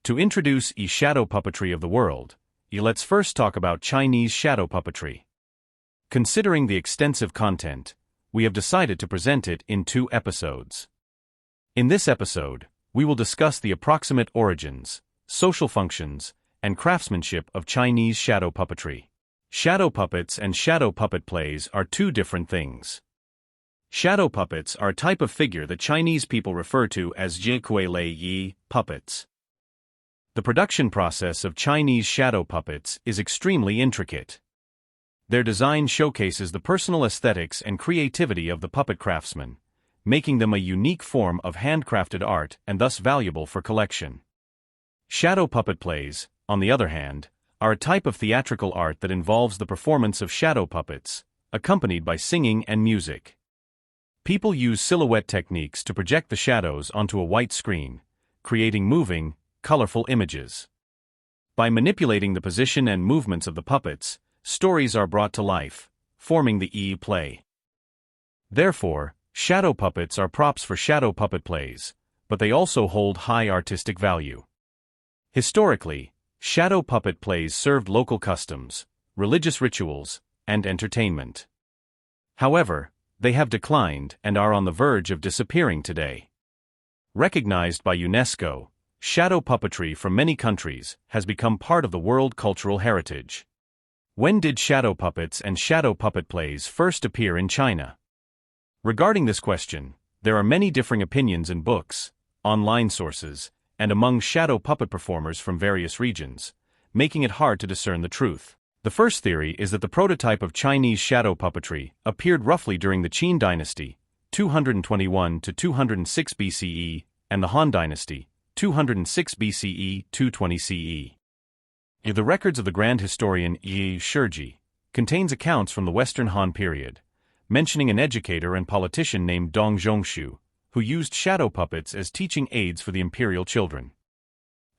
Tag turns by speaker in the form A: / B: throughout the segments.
A: To introduce shadow puppetry of the world, let's first talk about Chinese shadow puppetry. Considering the extensive content, we have decided to present it in 2 episodes. In this episode, we will discuss the approximate origins, social functions, and craftsmanship of Chinese shadow puppetry. Shadow puppets and shadow puppet plays are 2 different things. Shadow puppets are a type of figure that Chinese people refer to as jikuei lei yi puppets. The production process of Chinese shadow puppets is extremely intricate. Their design showcases the personal aesthetics and creativity of the puppet craftsman, making them a unique form of handcrafted art and thus valuable for collection. Shadow puppet plays, on the other hand, are a type of theatrical art that involves the performance of shadow puppets, accompanied by singing and music. People use silhouette techniques to project the shadows onto a white screen, creating moving, colorful images. By manipulating the position and movements of the puppets, stories are brought to life, forming the play. Therefore, shadow puppets are props for shadow puppet plays, but they also hold high artistic value. Historically, shadow puppet plays served local customs, religious rituals, and entertainment. However, they have declined and are on the verge of disappearing today. Recognized by UNESCO, shadow puppetry from many countries has become part of the world cultural heritage. When did shadow puppets and shadow puppet plays first appear in China? Regarding this question, there are many differing opinions in books, online sources, and among shadow puppet performers from various regions, making it hard to discern the truth. The first theory is that the prototype of Chinese shadow puppetry appeared roughly during the Qin dynasty, 221 to 206 BCE, and the Han dynasty, 206 BCE, 220 CE. The records of the Grand Historian Yi Shiji contains accounts from the Western Han period, mentioning an educator and politician named Dong Zhongshu, who used shadow puppets as teaching aids for the imperial children.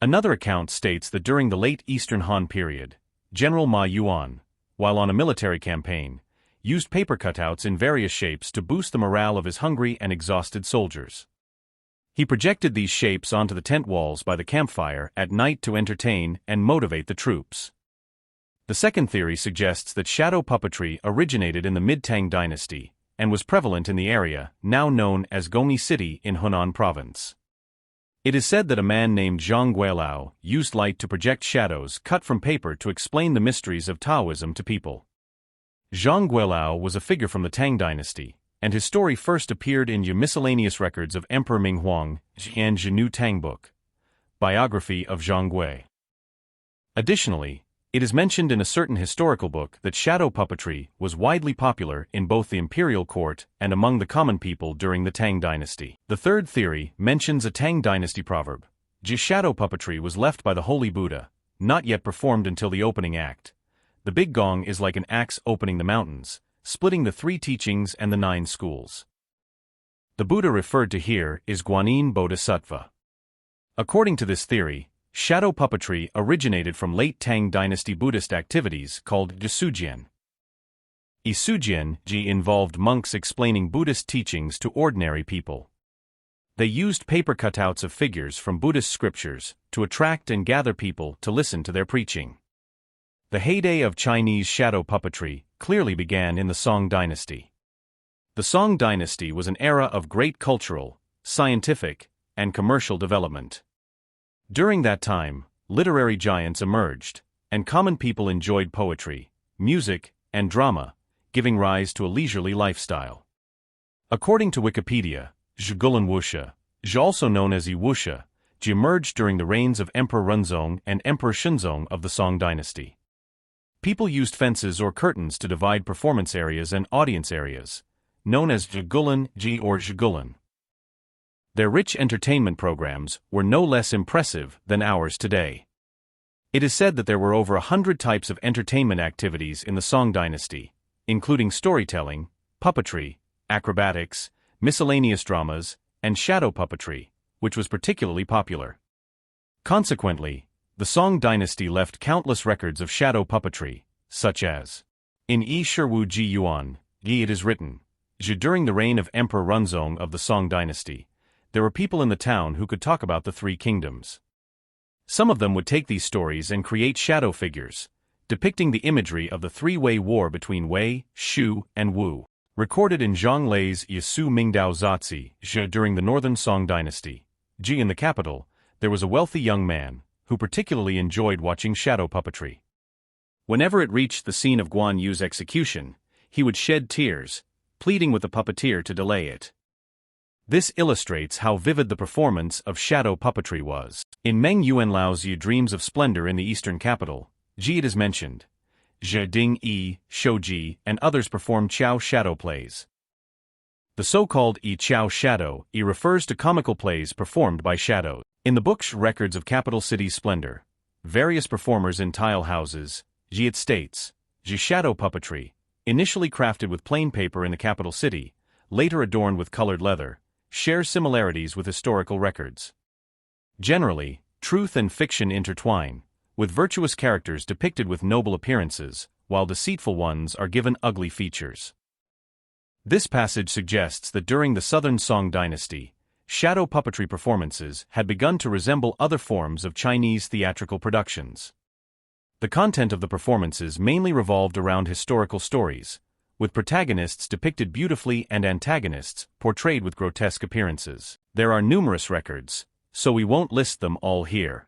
A: Another account states that during the late Eastern Han period, General Ma Yuan, while on a military campaign, used paper cutouts in various shapes to boost the morale of his hungry and exhausted soldiers. He projected these shapes onto the tent walls by the campfire at night to entertain and motivate the troops. The second theory suggests that shadow puppetry originated in the Mid-Tang dynasty and was prevalent in the area now known as Gongyi City in Hunan province. It is said that a man named Zhang Guilao used light to project shadows cut from paper to explain the mysteries of Taoism to people. Zhang Guilao was a figure from the Tang dynasty, and his story first appeared in miscellaneous records of Emperor Minghuang and Zhenu Tang Book, biography of Zhang Gui. Additionally, it is mentioned in a certain historical book that shadow puppetry was widely popular in both the imperial court and among the common people during the Tang dynasty. The third theory mentions a Tang dynasty proverb: shadow puppetry was left by the Holy Buddha, not yet performed until the opening act. The big gong is like an axe opening the mountains, splitting the 3 teachings and the 9 schools. The Buddha referred to here is Guanyin Bodhisattva. According to this theory, shadow puppetry originated from late Tang dynasty Buddhist activities called Isujian. Isujian involved monks explaining Buddhist teachings to ordinary people. They used paper cutouts of figures from Buddhist scriptures to attract and gather people to listen to their preaching. The heyday of Chinese shadow puppetry clearly began in the Song dynasty. The Song dynasty was an era of great cultural, scientific, and commercial development. During that time, literary giants emerged, and common people enjoyed poetry, music, and drama, giving rise to a leisurely lifestyle. According to Wikipedia, Zhigulan Wuxia, also known as Yi Wuxia, emerged during the reigns of Emperor Runzong and Emperor Shenzong of the Song dynasty. People used fences or curtains to divide performance areas and audience areas, known as Zhigulan or Zhigulan. Their rich entertainment programs were no less impressive than ours today. It is said that there were over 100 types of entertainment activities in the Song dynasty, including storytelling, puppetry, acrobatics, miscellaneous dramas, and shadow puppetry, which was particularly popular. Consequently, the Song dynasty left countless records of shadow puppetry, such as in Yi Shiwu Ji Yuan, it is written, during the reign of Emperor Runzong of the Song dynasty, there were people in the town who could talk about the 3 kingdoms. Some of them would take these stories and create shadow figures, depicting the imagery of the three-way war between Wei, Shu, and Wu, recorded in Zhang Lei's Yasu Mingdao Zatzi during the Northern Song dynasty. In the capital, there was a wealthy young man who particularly enjoyed watching shadow puppetry. Whenever it reached the scene of Guan Yu's execution, he would shed tears, pleading with the puppeteer to delay it. This illustrates how vivid the performance of shadow puppetry was. In Meng Yuanlao's Dreams of Splendor in the Eastern Capital, it is mentioned. Zhe Ding Yi, Shouji, and others performed Qiao shadow plays. The so-called Qiao shadow refers to comical plays performed by shadows. In the book's Records of Capital Cities' Splendor, various performers in tile houses, it states, shadow puppetry, initially crafted with plain paper in the capital city, later adorned with colored leather, shares similarities with historical records. Generally, truth and fiction intertwine, with virtuous characters depicted with noble appearances, while deceitful ones are given ugly features. This passage suggests that during the Southern Song dynasty, shadow puppetry performances had begun to resemble other forms of Chinese theatrical productions. The content of the performances mainly revolved around historical stories, with protagonists depicted beautifully and antagonists portrayed with grotesque appearances. There are numerous records, so we won't list them all here.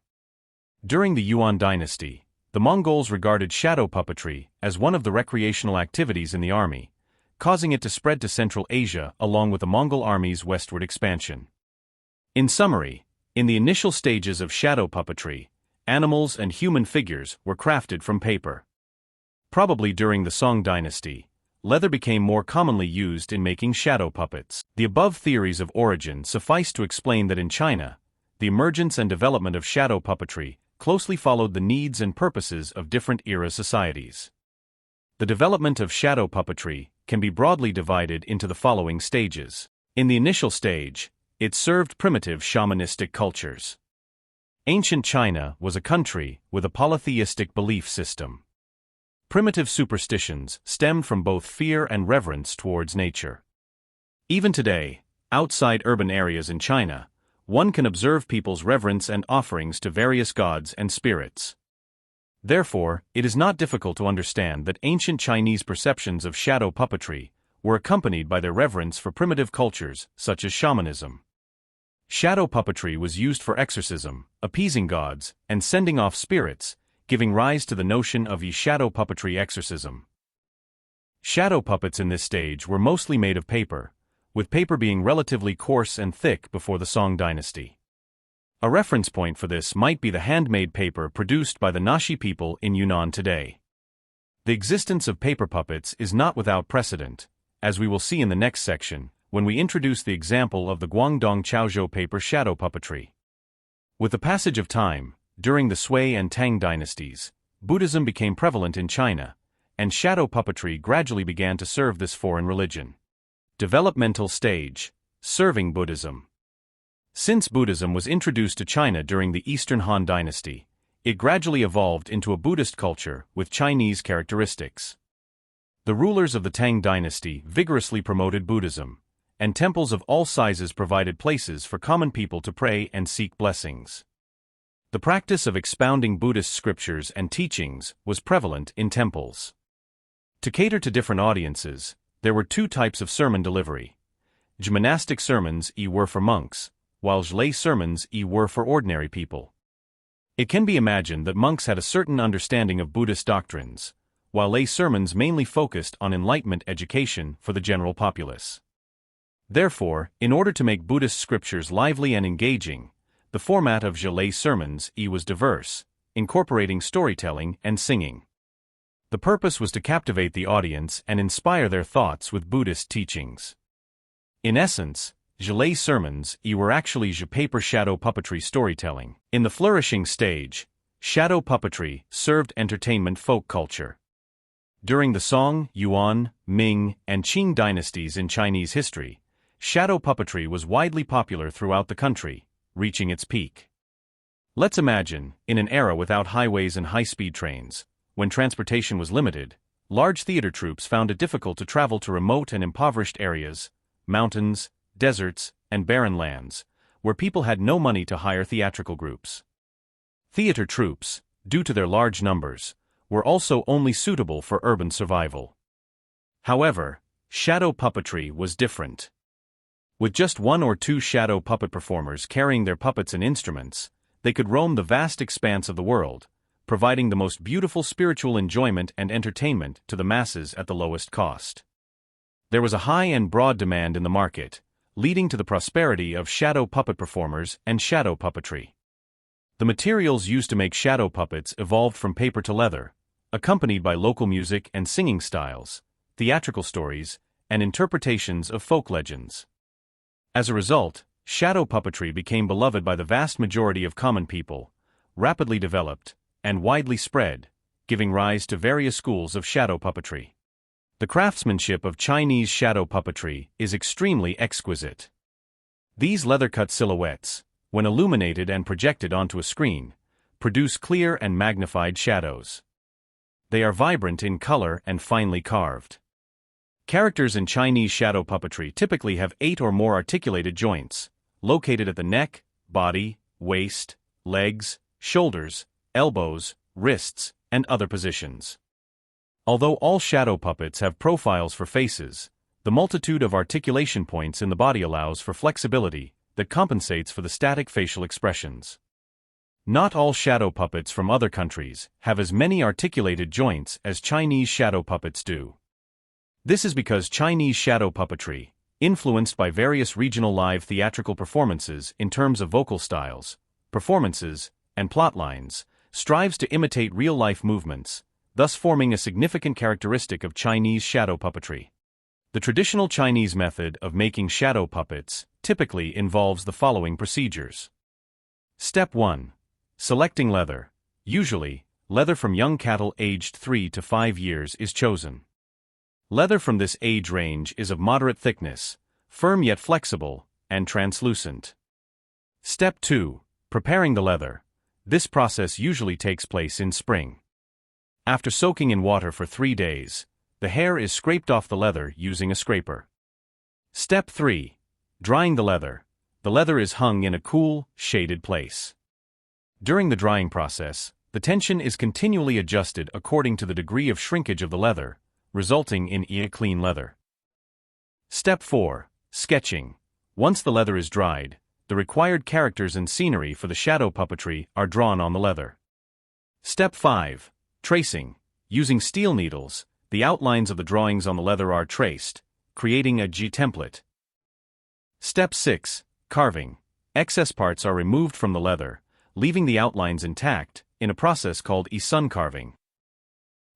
A: During the Yuan dynasty, the Mongols regarded shadow puppetry as one of the recreational activities in the army, causing it to spread to Central Asia along with the Mongol army's westward expansion. In summary, in the initial stages of shadow puppetry, animals and human figures were crafted from paper. Probably during the Song dynasty, leather became more commonly used in making shadow puppets. The above theories of origin suffice to explain that in China, the emergence and development of shadow puppetry closely followed the needs and purposes of different era societies. The development of shadow puppetry can be broadly divided into the following stages. In the initial stage, it served primitive shamanistic cultures. Ancient China was a country with a polytheistic belief system. Primitive superstitions stemmed from both fear and reverence towards nature. Even today, outside urban areas in China, one can observe people's reverence and offerings to various gods and spirits. Therefore, it is not difficult to understand that ancient Chinese perceptions of shadow puppetry were accompanied by their reverence for primitive cultures such as shamanism. Shadow puppetry was used for exorcism, appeasing gods, and sending off spirits, giving rise to the notion of shadow puppetry exorcism. Shadow puppets in this stage were mostly made of paper, with paper being relatively coarse and thick before the Song dynasty. A reference point for this might be the handmade paper produced by the Naxi people in Yunnan today. The existence of paper puppets is not without precedent, as we will see in the next section, when we introduce the example of the Guangdong Chaozhou paper shadow puppetry. With the passage of time, during the Sui and Tang dynasties, Buddhism became prevalent in China, and shadow puppetry gradually began to serve this foreign religion. Developmental stage: serving Buddhism. Since Buddhism was introduced to China during the Eastern Han dynasty, it gradually evolved into a Buddhist culture with Chinese characteristics. The rulers of the Tang dynasty vigorously promoted Buddhism, and temples of all sizes provided places for common people to pray and seek blessings. The practice of expounding Buddhist scriptures and teachings was prevalent in temples. To cater to different audiences, there were two types of sermon delivery. Monastic sermons were for monks, while lay sermons were for ordinary people. It can be imagined that monks had a certain understanding of Buddhist doctrines, while lay sermons mainly focused on enlightenment education for the general populace. Therefore, in order to make Buddhist scriptures lively and engaging, the format of lay sermons was diverse, incorporating storytelling and singing. The purpose was to captivate the audience and inspire their thoughts with Buddhist teachings. In essence, lay sermons were actually paper shadow puppetry storytelling. In the flourishing stage, shadow puppetry served entertainment folk culture. During the Song, Yuan, Ming, and Qing dynasties in Chinese history, shadow puppetry was widely popular throughout the country, reaching its peak. Let's imagine, in an era without highways and high-speed trains, when transportation was limited, large theater troupes found it difficult to travel to remote and impoverished areas, mountains, deserts, and barren lands, where people had no money to hire theatrical groups. Theater troupes, due to their large numbers, were also only suitable for urban survival. However, shadow puppetry was different. With just one or two shadow puppet performers carrying their puppets and instruments, they could roam the vast expanse of the world, providing the most beautiful spiritual enjoyment and entertainment to the masses at the lowest cost. There was a high and broad demand in the market, leading to the prosperity of shadow puppet performers and shadow puppetry. The materials used to make shadow puppets evolved from paper to leather, accompanied by local music and singing styles, theatrical stories, and interpretations of folk legends. As a result, shadow puppetry became beloved by the vast majority of common people, rapidly developed, and widely spread, giving rise to various schools of shadow puppetry. The craftsmanship of Chinese shadow puppetry is extremely exquisite. These leather-cut silhouettes, when illuminated and projected onto a screen, produce clear and magnified shadows. They are vibrant in color and finely carved. Characters in Chinese shadow puppetry typically have 8 or more articulated joints, located at the neck, body, waist, legs, shoulders, elbows, wrists, and other positions. Although all shadow puppets have profiles for faces, the multitude of articulation points in the body allows for flexibility that compensates for the static facial expressions. Not all shadow puppets from other countries have as many articulated joints as Chinese shadow puppets do. This is because Chinese shadow puppetry, influenced by various regional live theatrical performances in terms of vocal styles, performances, and plotlines, strives to imitate real-life movements, thus forming a significant characteristic of Chinese shadow puppetry. The traditional Chinese method of making shadow puppets typically involves the following procedures. Step 1. Selecting leather. Usually, leather from young cattle aged 3 to 5 years is chosen. Leather from this age range is of moderate thickness, firm yet flexible, and translucent. Step 2. Preparing the leather. This process usually takes place in spring. After soaking in water for 3 days, the hair is scraped off the leather using a scraper. Step 3. Drying the leather. The leather is hung in a cool, shaded place. During the drying process, the tension is continually adjusted according to the degree of shrinkage of the leather, resulting in a clean leather. Step 4. Sketching. Once the leather is dried, the required characters and scenery for the shadow puppetry are drawn on the leather. Step 5. Tracing. Using steel needles, the outlines of the drawings on the leather are traced, creating a G template. Step 6. Carving. Excess parts are removed from the leather, leaving the outlines intact, in a process called sun carving.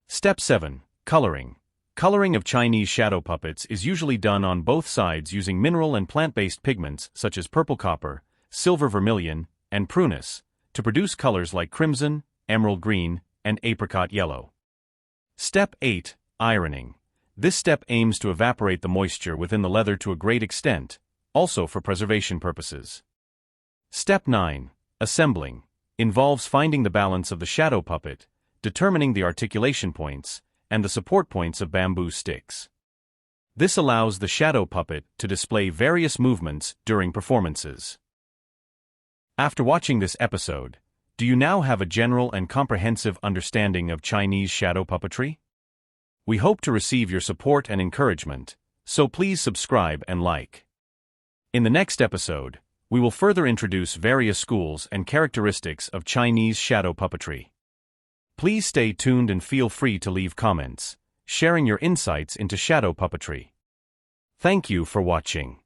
A: Step 7. Coloring. Coloring of Chinese shadow puppets is usually done on both sides using mineral and plant-based pigments such as purple copper, silver vermilion, and prunus, to produce colors like crimson, emerald green, and apricot yellow. Step 8. Ironing. This step aims to evaporate the moisture within the leather to a great extent, also for preservation purposes. Step 9. Assembling. Involves finding the balance of the shadow puppet, determining the articulation points, and the support points of bamboo sticks. This allows the shadow puppet to display various movements during performances. After watching this episode, do you now have a general and comprehensive understanding of Chinese shadow puppetry? We hope to receive your support and encouragement, so please subscribe and like. In the next episode, we will further introduce various schools and characteristics of Chinese shadow puppetry. Please stay tuned and feel free to leave comments, sharing your insights into shadow puppetry. Thank you for watching.